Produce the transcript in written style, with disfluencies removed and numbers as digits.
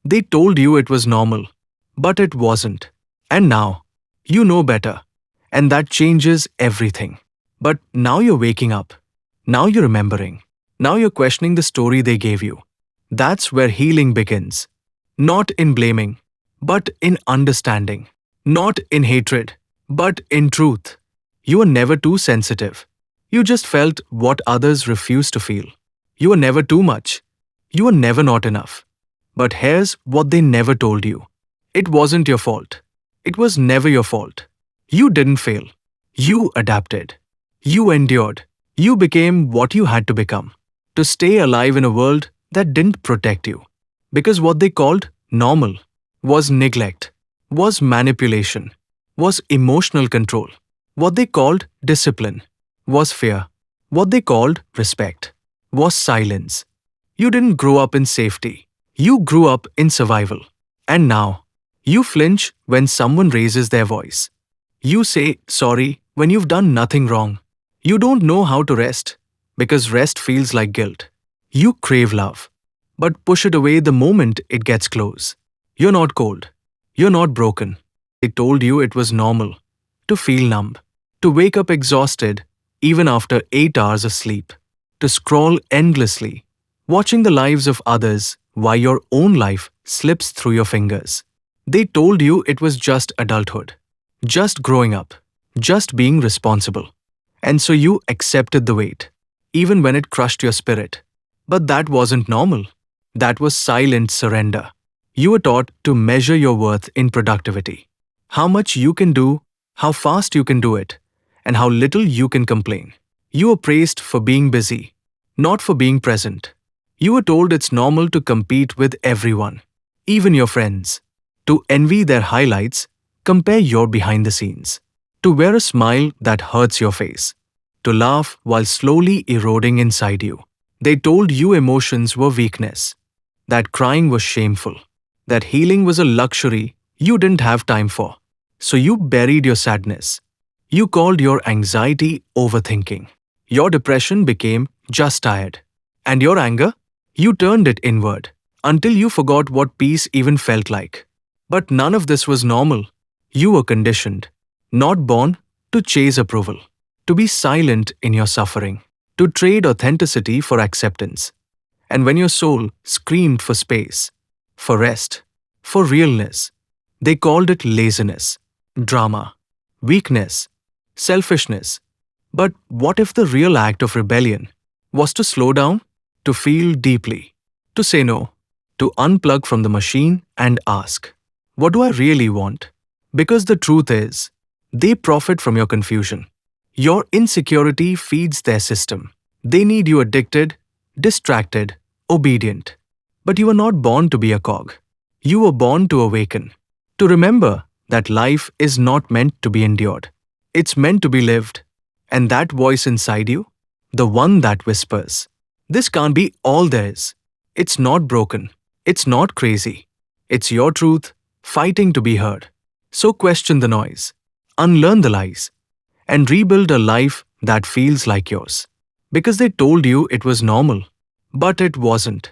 They told you it was normal, but it wasn't. And now, you know better. And that changes everything. But now you're waking up. Now you're remembering. Now you're questioning the story they gave you. That's where healing begins. Not in blaming, but in understanding. Not in hatred, but in truth. You were never too sensitive. You just felt what others refused to feel. You were never too much. You were never not enough. But here's what they never told you. It wasn't your fault. It was never your fault. You didn't fail. You adapted. You endured. You became what you had to become. To stay alive in a world that didn't protect you. Because what they called normal was neglect, was manipulation, was emotional control. What they called discipline was fear. What they called respect was silence. You didn't grow up in safety. You grew up in survival. And now, you flinch when someone raises their voice. You say sorry when you've done nothing wrong. You don't know how to rest because rest feels like guilt. You crave love, but push it away the moment it gets close. You're not cold. You're not broken. They told you it was normal to feel numb, to wake up exhausted even after 8 hours of sleep, to scroll endlessly, watching the lives of others while your own life slips through your fingers. They told you it was just adulthood, just growing up, just being responsible. And so you accepted the weight, even when it crushed your spirit. But that wasn't normal. That was silent surrender. You were taught to measure your worth in productivity. How much you can do, how fast you can do it, and how little you can complain. You were praised for being busy, not for being present. You were told it's normal to compete with everyone, even your friends, to envy their highlights, compare your behind the scenes, to wear a smile that hurts your face, to laugh while slowly eroding inside you. They told you emotions were weakness, that crying was shameful, that healing was a luxury you didn't have time for. So you buried your sadness. You called your anxiety overthinking. Your depression became just tired. And your anger? You turned it inward until you forgot what peace even felt like. But none of this was normal. You were conditioned, not born to chase approval, to be silent in your suffering, to trade authenticity for acceptance. And when your soul screamed for space, for rest, for realness, they called it laziness, drama, weakness, selfishness. But what if the real act of rebellion was to slow down, to feel deeply, to say no, to unplug from the machine and ask, what do I really want? Because the truth is, they profit from your confusion. Your insecurity feeds their system. They need you addicted, distracted, obedient. But you were not born to be a cog. You were born to awaken, to remember that life is not meant to be endured. It's meant to be lived. And that voice inside you, the one that whispers, this can't be all there is. It's not broken. It's not crazy. It's your truth fighting to be heard. So question the noise, unlearn the lies, and rebuild a life that feels like yours. Because they told you it was normal, but it wasn't.